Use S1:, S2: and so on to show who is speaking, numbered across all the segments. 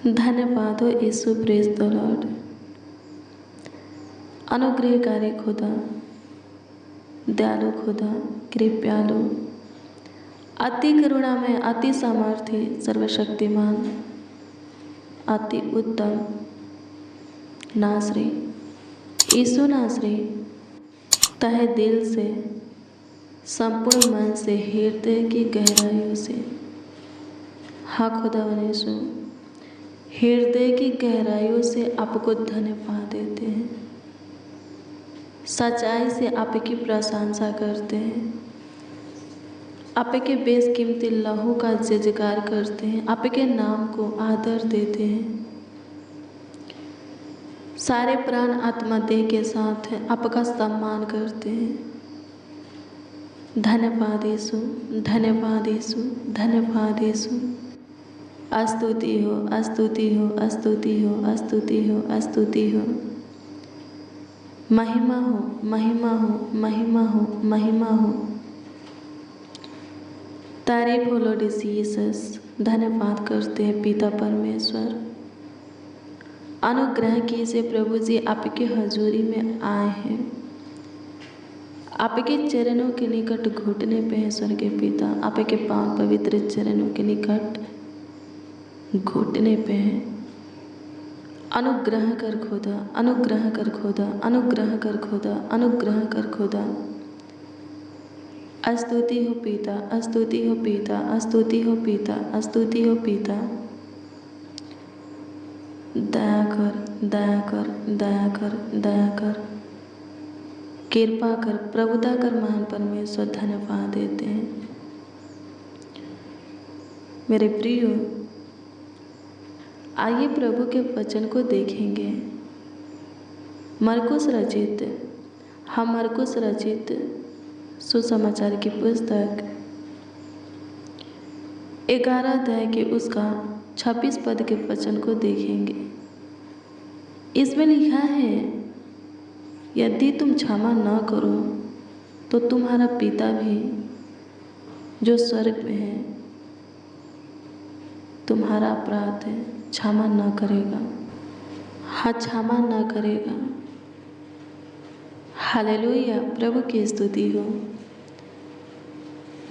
S1: धन्यवाद हो यीशु, praise the Lord. अनुग्रहकारी खुदा, दयालु खुदा, कृपालु, अति करुणा में, अति सामर्थ्य, सर्वशक्तिमान, अति उत्तम नासरी यीशु नासरी, तहे दिल से, संपूर्ण मन से, हृदय की गहराइयों से, हाँ खुदावन यीशु, हृदय की गहराइयों से आपको धन्यवाद देते हैं, सच्चाई से आपकी प्रशंसा करते हैं, आपके बेशकीमती लहू का जयजयकार करते हैं, आपके नाम को आदर देते हैं। सारे प्राण आत्मा देह के साथ आपका सम्मान करते हैं। धन्यवाद यीशु, धन्यवाद यीशु, धन्यवाद यीशु। स्तुति हो, स्तुति हो, स्तुति हो, स्तुति हो, स्तुति हो। महिमा हो, महिमा हो, महिमा हो, महिमा हो। तारीफ हो लॉर्ड जीसस। धन्यवाद करते हैं पिता परमेश्वर। अनुग्रह कीजिए प्रभु जी, आपके हजूरी में आए हैं, आपके चरणों के निकट घुटने पे हैं स्वर्गीय पिता, आपके पावन पवित्र चरणों के निकट घुटने पे हैं। अनुग्रह कर खुदा, अनुग्रह कर खुदा, अनुग्रह कर खुदा, अनुग्रह कर खुदा। स्तुति हो पिता, स्तुति हो पिता, स्तुति हो पिता, स्तुति हो पिता। दया कर, दया कर, दया कर, दया कर, कृपा कर, प्रभुता कर महान परमेश्वर। धन्यवाद देते हैं मेरे प्रियो। आइए प्रभु के वचन को देखेंगे। मरकुस रचित, हम मरकुस रचित सुसमाचार की पुस्तक 11 अध्याय के उसका 26 पद के वचन को देखेंगे। इसमें लिखा है, यदि तुम क्षमा न करो तो तुम्हारा पिता भी जो स्वर्ग में है तुम्हारा अपराध है क्षमा न करेगा। हाँ, क्षमा न करेगा। हालेलुया, प्रभु की स्तुति हो।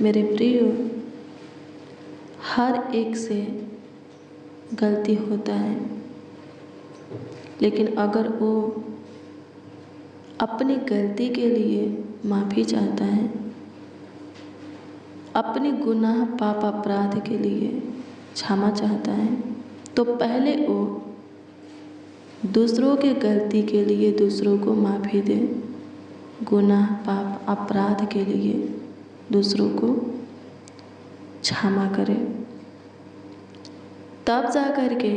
S1: मेरे प्रियो, हर एक से गलती होता है, लेकिन अगर वो अपनी गलती के लिए माफ़ी चाहता है, अपने गुनाह पाप अपराध के लिए क्षमा चाहता है, तो पहले वो दूसरों के गलती के लिए दूसरों को माफ़ी दे, गुनाह पाप अपराध के लिए दूसरों को क्षमा करे, तब जा कर के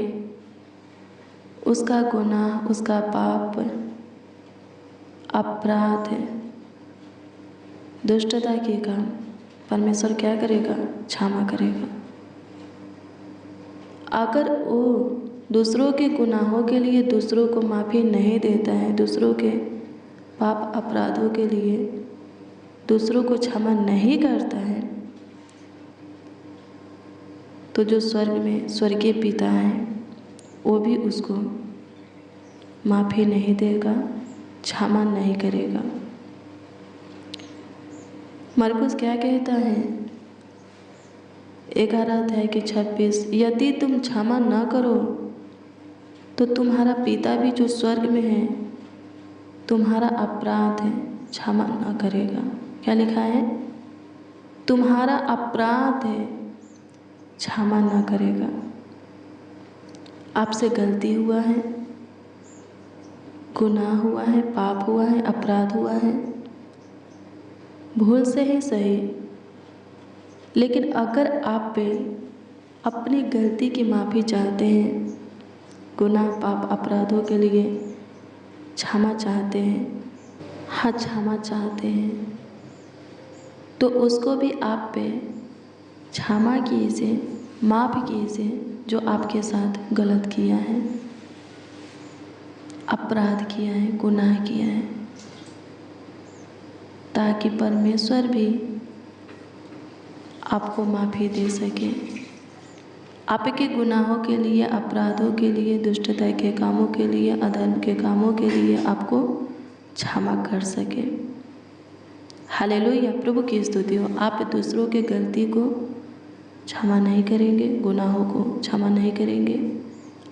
S1: उसका गुनाह, उसका पाप अपराध है, दुष्टता के काम परमेश्वर क्या करेगा? क्षमा करेगा। अगर वो दूसरों के गुनाहों के लिए दूसरों को माफ़ी नहीं देता है, दूसरों के पाप अपराधों के लिए दूसरों को क्षमा नहीं करता है, तो जो स्वर्ग में स्वर्गीय पिता हैं वो भी उसको माफ़ी नहीं देगा, क्षमा नहीं करेगा। मरकुस क्या कहता है? 11 अध्याय के 26, यदि तुम क्षमा न करो तो तुम्हारा पिता भी जो स्वर्ग में है तुम्हारा अपराध है क्षमा न करेगा। क्या लिखा है? तुम्हारा अपराध है क्षमा न करेगा। आपसे गलती हुआ है, गुनाह हुआ है, पाप हुआ है, अपराध हुआ है, भूल से ही सही, लेकिन अगर आप पे अपनी गलती की माफ़ी चाहते हैं, गुनाह पाप अपराधों के लिए क्षमा चाहते हैं, हाँ क्षमा चाहते हैं, तो उसको भी आप पे क्षमा कीजिए, माफ़ कीजिए जो आपके साथ गलत किया है, अपराध किया है, गुनाह किया है, ताकि परमेश्वर भी आपको माफ़ी दे सके, आपके गुनाहों के लिए, अपराधों के लिए, दुष्टता के कामों के लिए, अधर्म के कामों के लिए आपको क्षमा कर सके। हालेलुया, प्रभु की स्तुति हो। आप दूसरों के गलती को क्षमा नहीं करेंगे, गुनाहों को क्षमा नहीं करेंगे।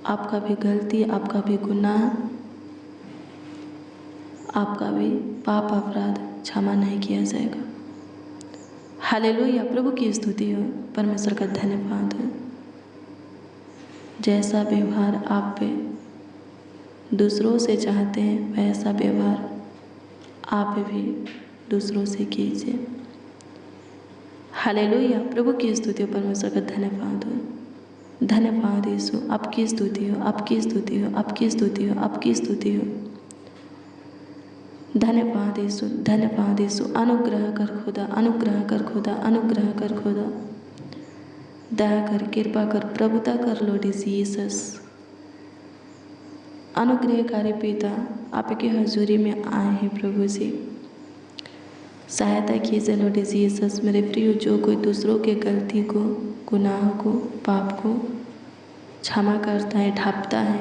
S1: आपका भी गलती, आपका भी गुनाह, आपका भी पाप अपराध क्षमा नहीं किया जाएगा। हालेलुया, प्रभु की स्तुति हो। परमेश्वर का धन्यवाद हो। जैसा व्यवहार आप पे दूसरों से चाहते हैं, वैसा व्यवहार आप भी दूसरों से कीजिए। हालेलुया, प्रभु की स्तुति हो। परमेश्वर का धन्यवाद हो। धन्यवाद यीशु, आपकी स्तुति हो, आपकी स्तुति हो, आपकी स्तुति हो, आपकी स्तुति हो। धन्यवाद यीशु, धन्यवाद यीशु। अनुग्रह कर खुदा, अनुग्रह कर खुदा, अनुग्रह कर खुदा। दया कर, कृपा कर, प्रभुता कर लॉर्ड जीसस। अनुग्रहकारी पिता, आपके हजूरी में आए हैं प्रभु जी। सहायता कीजिए लॉर्ड जीसस। मेरे प्रिय, जो कोई दूसरों के गलती को, गुनाह को, पाप को क्षमा करता है, ढांपता है,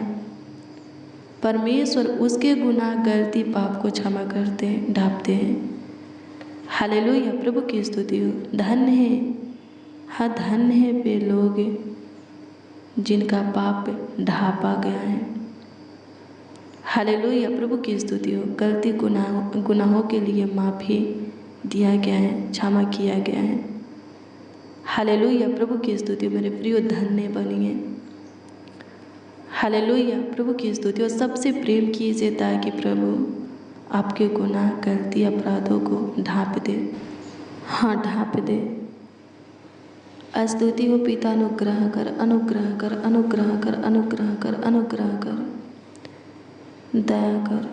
S1: परमेश्वर उसके गुनाह, गलती, पाप को क्षमा करते हैं, ढांपते हैं। हालेलुया, प्रभु की स्तुति हो। धन्य है, हाँ धन्य है वे लोग जिनका पाप ढांपा गया है। हालेलुया, प्रभु की स्तुति हो। गलती, गुनाहों के लिए माफ़ी दिया गया है, क्षमा किया गया है। हालेलुया, प्रभु की स्तुति हो। मेरे प्रिय, धन्य बनिए। हालेलुया, प्रभु की स्तुति हो। सबसे प्रेम कीजिए ताकि प्रभु आपके गुनाह, गलती, अपराधों को ढांप दे। हाँ, ढांप दे। स्तुति हो पिता, अनुग्रह कर, अनुग्रह कर, अनुग्रह कर, अनुग्रह कर, अनुग्रह कर, दया कर,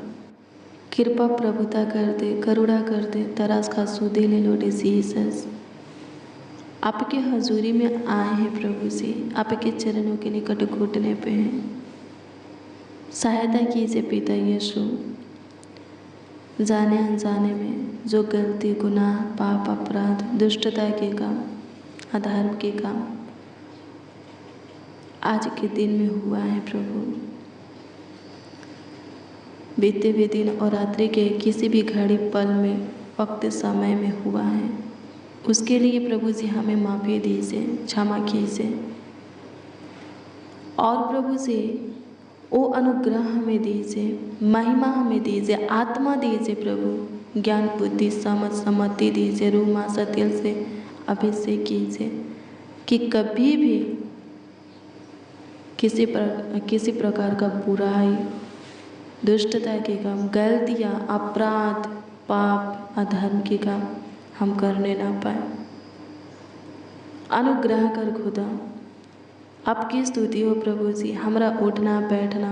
S1: कृपा प्रभुता कर दे, करुणा कर दे, तरास का सूदे ले लॉर्ड जीसस। आपके हजूरी में आए हैं प्रभु जी, आपके चरणों के निकट घुटने पे हैं। सहायता कीजिए पिता यीशु। जाने अनजाने में जो गलती, गुनाह, पाप, अपराध, दुष्टता के काम, अधर्म के काम आज के दिन में हुआ है प्रभु, बीते हुए दिन और रात्रि के किसी भी घड़ी, पल में, वक्त, समय में हुआ है, उसके लिए प्रभु जी हमें माफ़ी दीजिए, क्षमा कीजिए। और प्रभु जी वो अनुग्रह हमें दीजिए, महिमा हमें दीजिए, आत्मा दीजिए प्रभु, ज्ञान, बुद्धि, समझ, सम्मति दीजिए। रूह, मांस, तेल से अभिषेक कीजिए कि कभी भी किसी प्रकार का बुराई, दुष्टता के काम, गलतियाँ, अपराध, पाप, अधर्म के काम हम करने ना पाए। अनुग्रह कर खुदा। आपकी स्तुति हो प्रभु जी। हमारा उठना, बैठना,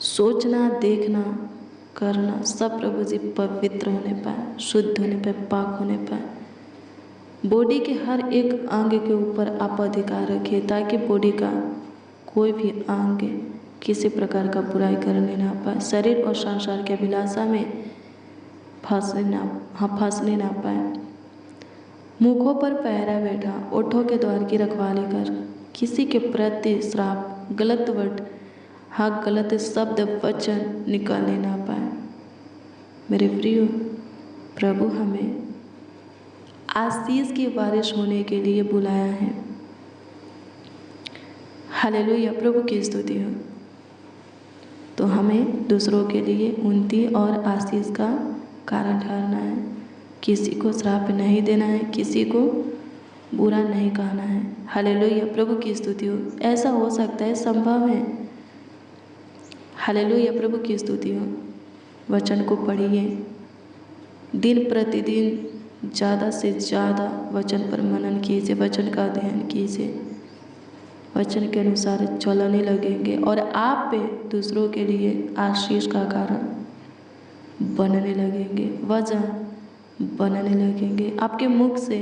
S1: सोचना, देखना, करना सब प्रभु जी पवित्र होने पाए, शुद्ध होने पाए, पाक होने पाए। बॉडी के हर एक अंग के ऊपर आप अधिकार रखिए ताकि बॉडी का कोई भी अंग किसी प्रकार का बुराई करने ना पाए, शरीर और संसार के अभिलाषा में फंसने ना पाए। मुखों पर पहरा बैठा, ओठों के द्वार की रखवाली कर, किसी के प्रति श्राप, गलत वर्ड, हाँ गलत शब्द, वचन निकालने ना पाए। मेरे प्रियो, प्रभु हमें आशीष की बारिश होने के लिए बुलाया है। हालेलुया, प्रभु की स्तुति हो। तो हमें दूसरों के लिए उन्नति और आशीष का कारण ठहरना है। किसी को श्राप नहीं देना है, किसी को बुरा नहीं कहना है। हालेलुया, प्रभु की स्तुति हो। ऐसा हो सकता है, संभव है। हालेलुया, प्रभु की स्तुति हो। वचन को पढ़िए, दिन प्रतिदिन ज़्यादा से ज़्यादा वचन पर मनन कीजिए, वचन का अध्ययन कीजिए, वचन के अनुसार चलने लगेंगे और आप पे दूसरों के लिए आशीष का कारण बनने लगेंगे, वजह बनने लगेंगे। आपके मुख से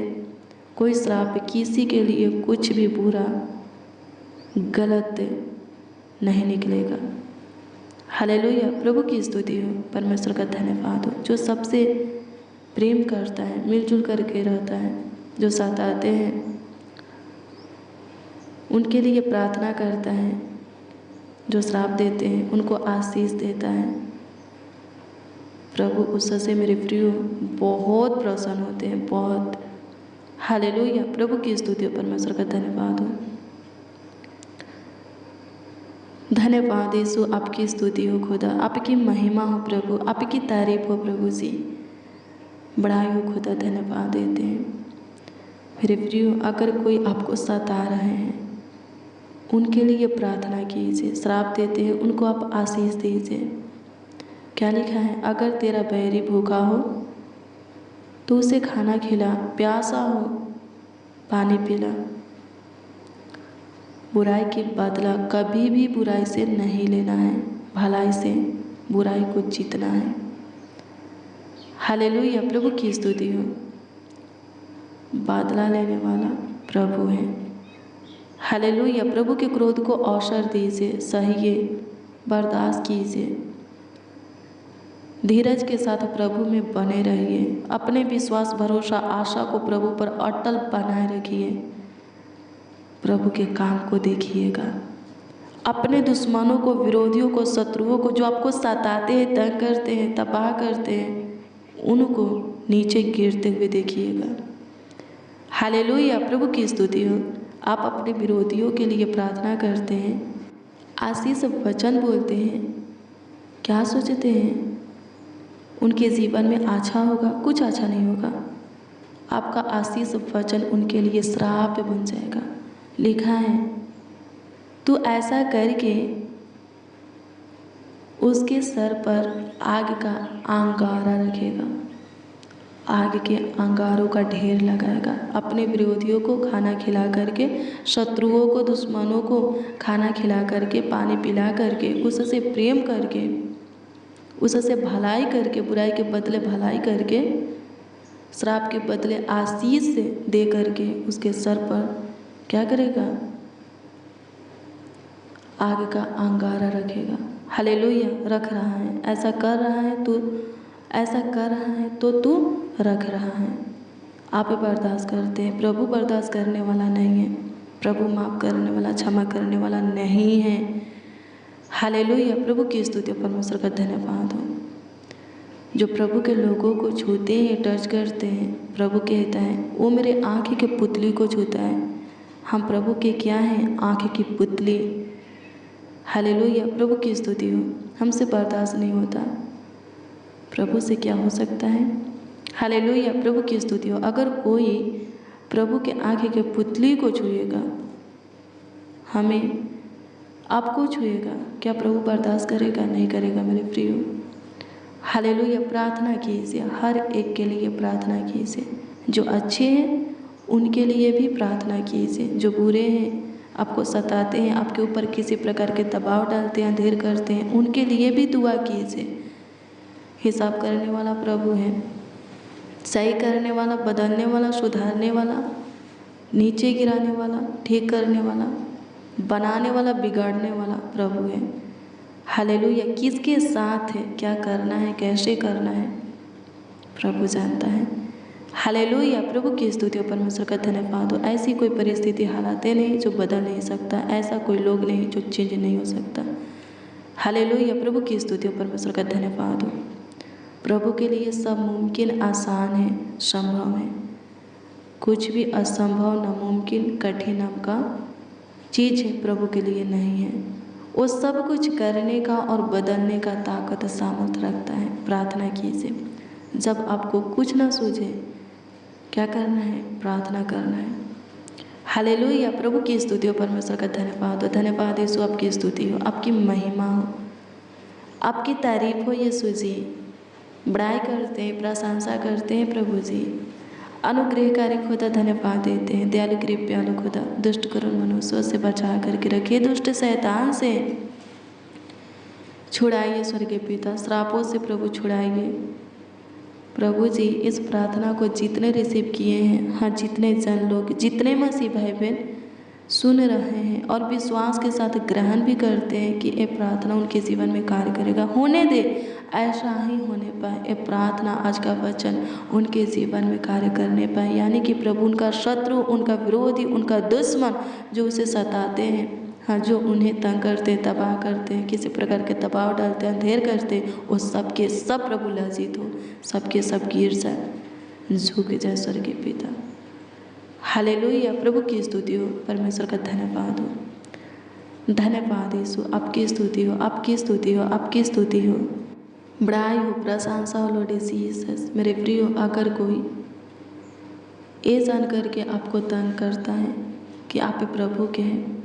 S1: कोई श्राप, किसी के लिए कुछ भी बुरा, गलत नहीं निकलेगा। हालेलुया, प्रभु की स्तुति हो। परमेश्वर का धन्यवाद हो जो सबसे प्रेम करता है, मिलजुल करके रहता है, जो सताते हैं उनके लिए प्रार्थना करता है। जो श्राप देते हैं उनको आशीष देता है। प्रभु उससे मेरे प्रियो बहुत प्रसन्न होते हैं, बहुत। हालेलुया, प्रभु की स्तुति हो, परमेश्वर का धन्यवाद हो। धन्यवाद यीशु, आपकी स्तुति हो खुदा, आपकी महिमा हो प्रभु, आपकी तारीफ हो प्रभु जी, बड़ाई हो खुदा, धन्यवाद देते हैं। मेरे प्रियो, अगर कोई आपको सता रहे हैं उनके लिए प्रार्थना कीजिए। श्राप देते हैं उनको आप आशीष दीजिए। क्या लिखा है? अगर तेरा बैरी भूखा हो तो उसे खाना खिला, प्यासा हो पानी पिला। बुराई की बदला कभी भी बुराई से नहीं लेना है, भलाई से बुराई को जीतना है। हालेलुया, प्रभु की स्तुति हो। बदला लेने वाला प्रभु है। हालेलुया, प्रभु के क्रोध को अवसर दीजिए, सहिए, बर्दाश्त कीजिए। धीरज के साथ प्रभु में बने रहिए। अपने विश्वास, भरोसा, आशा को प्रभु पर अटल बनाए रखिए। प्रभु के काम को देखिएगा। अपने दुश्मनों को, विरोधियों को, शत्रुओं को, जो आपको सताते हैं, तंग करते हैं, तबाह करते हैं, उनको नीचे गिरते हुए देखिएगा। हालेलुया, प्रभु की स्तुति हो। आप अपने विरोधियों के लिए प्रार्थना करते हैं, आशीष वचन बोलते हैं, क्या सोचते हैं उनके जीवन में अच्छा होगा? कुछ अच्छा नहीं होगा। आपका आशीष वचन उनके लिए श्राप बन जाएगा। लिखा है, तू ऐसा करके उसके सर पर आग का अंगारा रखेगा, आग के अंगारों का ढेर लगाएगा। अपने विरोधियों को खाना खिला करके, शत्रुओं को, दुश्मनों को खाना खिला करके, पानी पिला करके, उससे प्रेम करके, उससे भलाई करके, बुराई के बदले भलाई करके, श्राप के बदले आशीष दे करके उसके सर पर क्या करेगा? आग का अंगारा रखेगा। हालेलुया, रख रहा है, ऐसा कर रहा है तो, ऐसा कर रहा है तो तू रख रहा है। आप बर्दाश्त करते हैं। प्रभु बर्दाश्त करने वाला नहीं है। प्रभु माफ़ करने वाला, क्षमा करने वाला नहीं है। हालेलुया, प्रभु की स्तुति, परमेश्वर का धन्यवाद हो। जो प्रभु के लोगों को छूते हैं, टच करते हैं, प्रभु कहता है वो मेरे आँख के पुतली को छूता है। हम प्रभु के क्या हैं? आँख की पुतली। हालेलुया, प्रभु की स्तुति हो। हमसे बर्दाश्त नहीं होता, प्रभु से क्या हो सकता है? हालेलुया, प्रभु की स्तुति हो। अगर कोई प्रभु के आँख के पुतली को छुएगा, हमें, आपको छुएगा, क्या प्रभु बर्दाश्त करेगा? नहीं करेगा मेरे प्रियो। हालेलुया, प्रार्थना कीजिए, हर एक के लिए प्रार्थना कीजिए। जो अच्छे हैं उनके लिए भी प्रार्थना कीजिए। जो बुरे हैं, आपको सताते हैं, आपके ऊपर किसी प्रकार के दबाव डालते हैं, अंधेर करते हैं, उनके लिए भी दुआ कीजिए। हिसाब करने वाला प्रभु है, सही करने वाला, बदलने वाला, सुधारने वाला, नीचे गिराने वाला, ठीक करने वाला, बनाने वाला, बिगाड़ने वाला प्रभु है। हालेलुया, किसके साथ है, क्या करना है, कैसे करना है, प्रभु जानता है। हालेलुया, प्रभु की स्तुति, परमेश्वर का धन्यवाद हो। ऐसी कोई परिस्थिति, हालातें नहीं जो बदल नहीं सकता, ऐसा कोई लोग नहीं जो चेंज नहीं हो सकता। हालेलुया, प्रभु की स्तुति, परमेश्वर का धन्यवाद हो। प्रभु के लिए सब मुमकिन, आसान है, संभव है। कुछ भी असंभव, नामुमकिन, कठिन का चीज़ है प्रभु के लिए नहीं है। वो सब कुछ करने का और बदलने का ताकत, सामर्थ रखता है। प्रार्थना कीजिए। जब आपको कुछ ना सूझे, क्या करना है? प्रार्थना करना है। हालेलुया, प्रभु की स्तुति हो, परमेश्वर का धन्यवाद हो। धन्यवाद यीशु, आपकी स्तुति हो, आपकी महिमा हो, आपकी तारीफ हो यीशु जी। बड़ाई करते हैं, प्रशंसा करते हैं प्रभु जी। अनुग्रहकारी खुदा धन्यवाद देते हैं। दयालु कृपालु खुदा, दुष्ट करुण मनुष्यों से बचा करके रखिए, दुष्ट शैतान से छुड़ाइए स्वर्गीय पिता, श्रापों से प्रभु छुड़ाइए प्रभु जी। इस प्रार्थना को जितने रिसीव किए हैं, हाँ, जितने जन लोग, जितने मसीह भाई बहन सुन रहे हैं और विश्वास के साथ ग्रहण भी करते हैं कि ये प्रार्थना उनके जीवन में कार्य करेगा। होने दे, ऐसा ही होने पाए, ये प्रार्थना आज का वचन उनके जीवन में कार्य करने पाए। यानी कि प्रभु उनका शत्रु, उनका विरोधी, उनका दुश्मन जो उसे सताते हैं, हाँ, जो उन्हें तंग करते हैं, तबाह करते हैं, किसी प्रकार के दबाव डालते हैं, अंधेर करते हैं, वो सब के सब प्रभु लज्जित हो, सबके सब गिर जाए, झुक जाए स्वर्गीय पिता। हालेलुया, प्रभु की स्तुति हो, परमेश्वर का धन्यवाद हो। धन्यवाद यीशु, आपकी स्तुति हो, आपकी स्तुति हो, आपकी स्तुति हो, बड़ाई हो, प्रशंसा हो लॉर्ड जीसस। मेरे प्रियो, अगर कोई ये जान करके आपको तंग करता है कि आप प्रभु के हैं,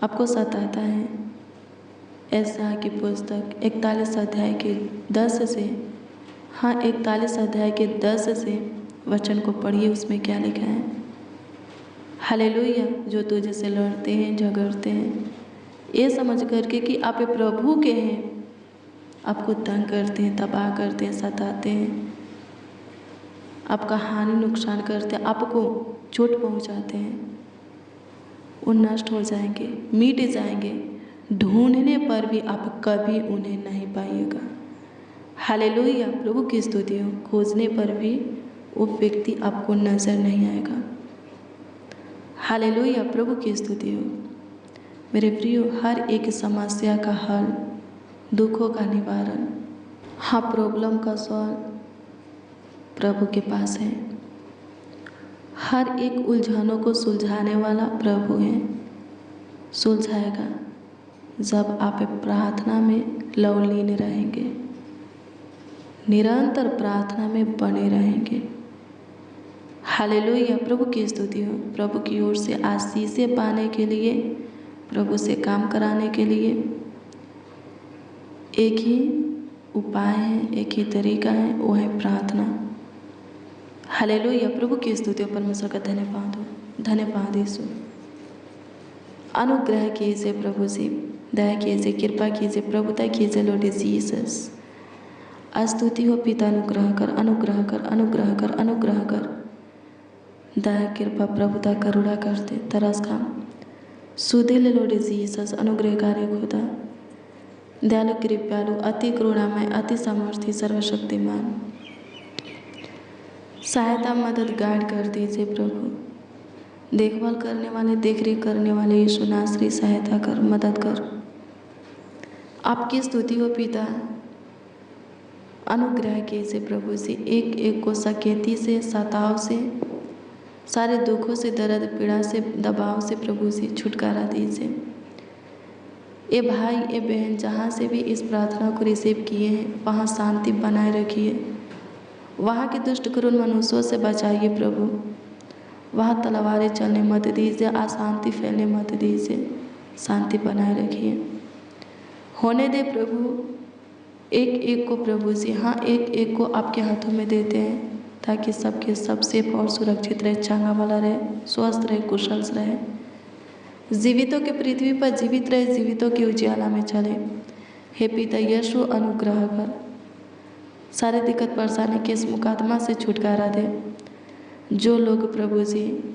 S1: आपको सताता है, ऐसा की पुस्तक 41 अध्याय के 10 से, हाँ 41 अध्याय के 10 से वचन को पढ़िए, उसमें क्या लिखा है। हालेलुया, जो तुझे से लड़ते हैं, झगड़ते हैं, ये समझ करके कि आप प्रभु के हैं, आपको तंग करते हैं, तबाह करते हैं, सताते हैं, आपका हानि नुकसान करते हैं, आपको चोट पहुंचाते हैं, वो नष्ट हो जाएंगे, मिट जाएंगे। ढूंढने पर भी आप कभी उन्हें नहीं पाइएगा। हालेलुया, प्रभु की स्तुति हो। खोजने पर भी वो व्यक्ति आपको नजर नहीं आएगा। हालेलुया, प्रभु की स्तुति हो। मेरे प्रियो, हर एक समस्या का हल, दुखों का निवारण, हाँ प्रॉब्लम का सॉल्व प्रभु के पास है। हर एक उलझनों को सुलझाने वाला प्रभु है। सुलझाएगा जब आप प्रार्थना में लवलीन रहेंगे, निरंतर प्रार्थना में बने रहेंगे। हालेलुया, प्रभु की स्तुति हो। प्रभु की ओर से आशीषें पाने के लिए, प्रभु से काम कराने के लिए एक ही उपाय है, एक ही तरीका है, वो है प्रार्थना। हालेलुया, प्रभु की स्तुति हो, परमेश्वर का धन्यवाद हो। धन्यवाद यीशु। अनुग्रह कीजिए प्रभु से, दया कीजिए, कृपा कीजिए, प्रभुता कीजिए लॉर्ड जीसस। स्तुति हो पिता, अनुग्रह कर, अनुग्रह कर, अनुग्रह कर, अनुग्रह कर। दया कृपा प्रभुता करुणा करते, तरस खाम सुदिल लॉर्ड जीसस, अनुग्रहकारी खुदा, दयालु कृपालु, अति करुणामय, अति सामर्थ्य, सर्वशक्तिमान। सहायता मदद गाइड कर दीजिए प्रभु। देखभाल करने वाले, देखरेख करने वाले यीशु नासरी, सहायता कर, मदद कर। आपकी स्तुति हो पिता। अनुग्रह कीजिए प्रभु से, एक एक को सकेती से, सताव से, सारे दुखों से, दर्द पीड़ा से, दबाव से प्रभु से छुटकारा दीजिए। ये भाई, ये बहन जहाँ से भी इस प्रार्थना को रिसीव किए हैं, वहाँ शांति बनाए रखिए। वहाँ के दुष्ट करुण मनुष्यों से बचाइए प्रभु। वहाँ तलवारें चलने मत दीजिए, अशांति फैलने मत दीजिए, शांति बनाए रखिए। होने दे प्रभु, एक एक को प्रभु से, हाँ एक एक को आपके हाथों में देते हैं, ताकि सबके सब सेफ और सुरक्षित रहे, चंगा वाला रहे, स्वस्थ रहे, कुशल रहे, जीवितों के पृथ्वी पर जीवित रहे, जीवितों के उजियाला में चले। हे पिता यीशु, अनुग्रह कर, सारे दिक्कत परेशानी के इस मुकदमा से छुटकारा दे। जो लोग प्रभु जी,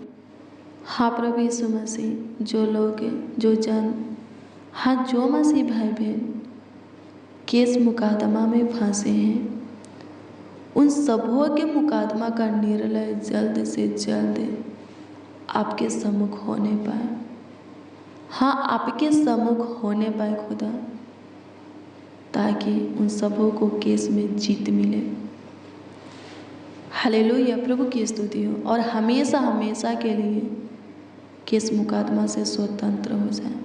S1: हाँ प्रभु यीशु मसीह, जो लोग, जो जन, हाँ जो मसीह भाई बहन केस मुकदमा में फंसे हैं, उन सबों के मुकदमा का निर्णय जल्द से जल्द आपके सम्मुख होने पाए। हाँ, आपके सम्मुख होने पाए खुदा, ताकि उन सबों को केस में जीत मिले। हालेलुया, प्रभु की स्तुति हो। और हमेशा हमेशा के लिए केस मुकदमा से स्वतंत्र हो जाए।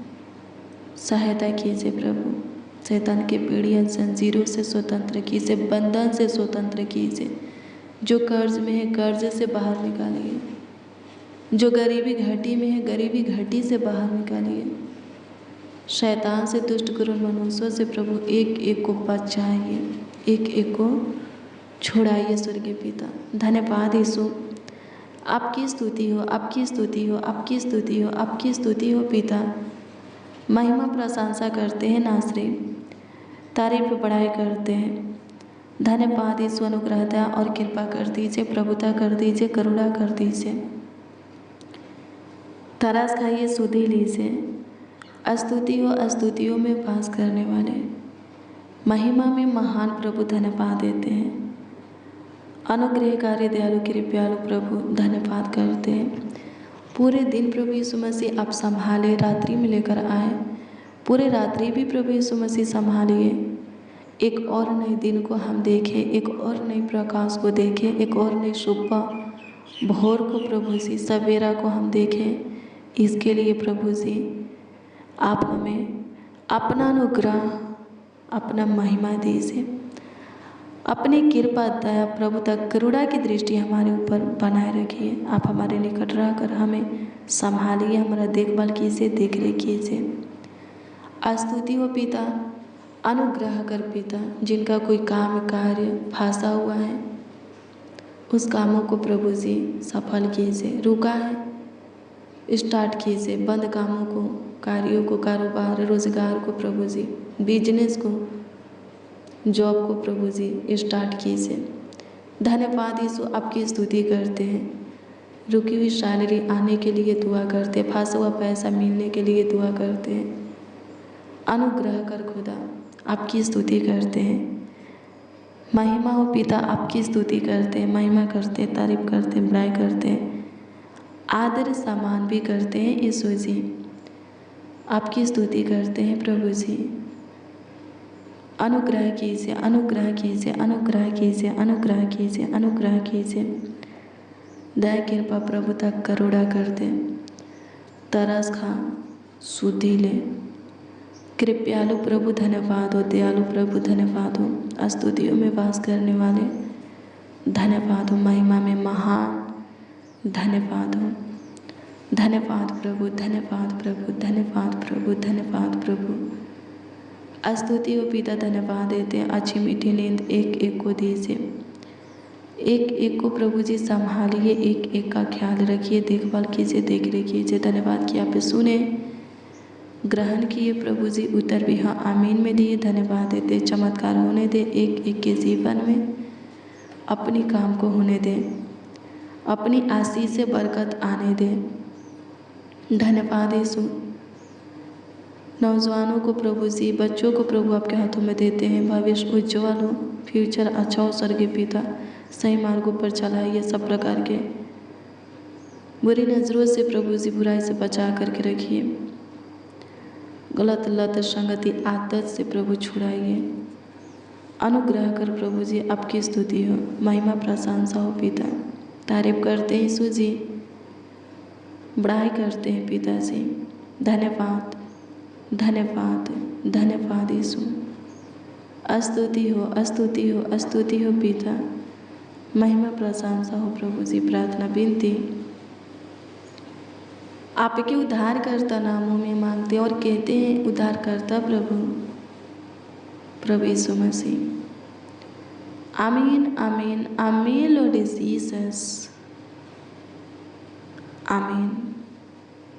S1: सहायता कीजिए प्रभु, शैतान के पीड़ियों जंजीरों से स्वतंत्र कीजिए, बंधन से स्वतंत्र कीजिए। जो कर्ज में है, कर्ज से बाहर निकालिए। जो गरीबी घाटी में है, गरीबी घाटी से बाहर निकालिए। शैतान से, दुष्ट करुण मनुष्यों से प्रभु एक एक को बचाइए, एक एक को छुड़ाइए स्वर्गीय पिता। धन्यवाद यीशु, आपकी स्तुति हो, आपकी स्तुति हो, आपकी स्तुति हो, आपकी स्तुति हो पिता। महिमा प्रशंसा करते हैं नासरी, तारीफ बड़ाई करते हैं। धन्यवाद यीशु, अनुग्रहता और कृपा कर दीजिए, प्रभुता कर दीजिए, करुणा कर दीजिए। तरस खाइए सुधीली से। स्तुतियों में वास करने वाले, महिमा में महान प्रभु धन्यवाद देते हैं। अनुग्रहकारी दयालु कृपालु प्रभु धन्यवाद करते हैं। पूरे दिन प्रभु यीशु मसीह आप संभाले, रात्रि में लेकर आए, पूरे रात्रि भी प्रभु यीशु मसीह संभालिए। एक और नए दिन को हम देखें, एक और नए प्रकाश को देखें, एक और नई सुबह भोर को प्रभु जी सवेरा को हम देखें। इसके लिए प्रभु जी आप हमें अपना अनुग्रह, अपना महिमा दीजिए। अपनी कृपा दया प्रभुता करुणा की दृष्टि हमारे ऊपर बनाए रखिए। आप हमारे निकट रहकर हमें संभालिए, हमारा देखभाल कीजिए, देख रेख कीजिए। स्तुति हो पिता, अनुग्रह कर पिता, जिनका कोई काम कार्य फंसा हुआ है उस कामों को प्रभु जी सफल कीजिए। रुका है स्टार्ट कीजिए, बंद कामों को, कार्यों को, कारोबार रोजगार को प्रभु जी, बिजनेस को, जॉब को प्रभु जी स्टार्ट कीजिए। धन्यवाद यीशु, आपकी स्तुति करते हैं। रुकी हुई सैलरी आने के लिए दुआ करते हैं, फंसा हुआ पैसा मिलने के लिए दुआ करते हैं। अनुग्रह कर खुदा, आपकी स्तुति करते हैं। महिमा हो पिता, आपकी स्तुति करते हैं, महिमा करते हैं, तारीफ करते हैं, बड़ाई करते हैं, आदर सम्मान भी करते हैं। यीशु जी आपकी स्तुति करते हैं प्रभु जी। अनुग्रह कीजिए, अनुग्रह कीजिए, अनुग्रह कीजिए, अनुग्रह कीजिए, अनुग्रह कीजिए। दया कृपा प्रभु तक करुणा कर दे। तरस खा सुधि ले। कृपयालु प्रभु धन्यवाद हो, दयालु प्रभु धन्यवाद हो। स्तुतियों में वास करने वाले धन्यवाद हो, महिमा में महान धन्यवाद हो। धन्यवाद प्रभु, धन्यवाद प्रभु, धन्यवाद प्रभु, धन्यवाद प्रभु। स्तुति हो पिता, धन्यवाद देते हैं। अच्छी मीठी नींद एक एक को दीजिए, एक एक को प्रभु जी संभालिए, एक एक का ख्याल रखिए, देखभाल कीजिए, देख रेख कीजिए। धन्यवाद कि आप सुने, ग्रहण किए प्रभु जी, उत्तर भी हाँ आमीन में दिए। धन्यवाद देते, चमत्कार होने दे एक एक के जीवन में, अपनी काम को होने दे, अपनी आशीष से बरकत आने दे। धन्यवाद यीशु। नौजवानों को प्रभु जी, बच्चों को प्रभु आपके हाथों में देते हैं। भविष्य उज्जवल हो, फ्यूचर अच्छा हो स्वर्गीय पिता। सही मार्गों पर चलाइए, सब प्रकार के बुरी नज़रों से प्रभु जी, बुराई से बचा करके रखिए। गलत लत संगति आदत से प्रभु छुड़ाइए। अनुग्रह कर प्रभु जी, आपकी स्तुति हो, महिमा प्रशंसा हो पिता। तारीफ करते हैं यीशु जी, बड़ाई करते हैं पिता जी। धन्यवाद, धन्यवाद, धन्यवाद यीशु। स्तुति हो, स्तुति हो, स्तुति हो पिता, महिमा प्रशंसा हो प्रभु जी। प्रार्थना विनती आपके उद्धारकर्ता नामों में मांगते और कहते हैं, उद्धारकर्ता प्रभु, प्रभु यीशु मसीह। आमीन, आमीन, आमीन लॉर्ड जीसस, आमीन।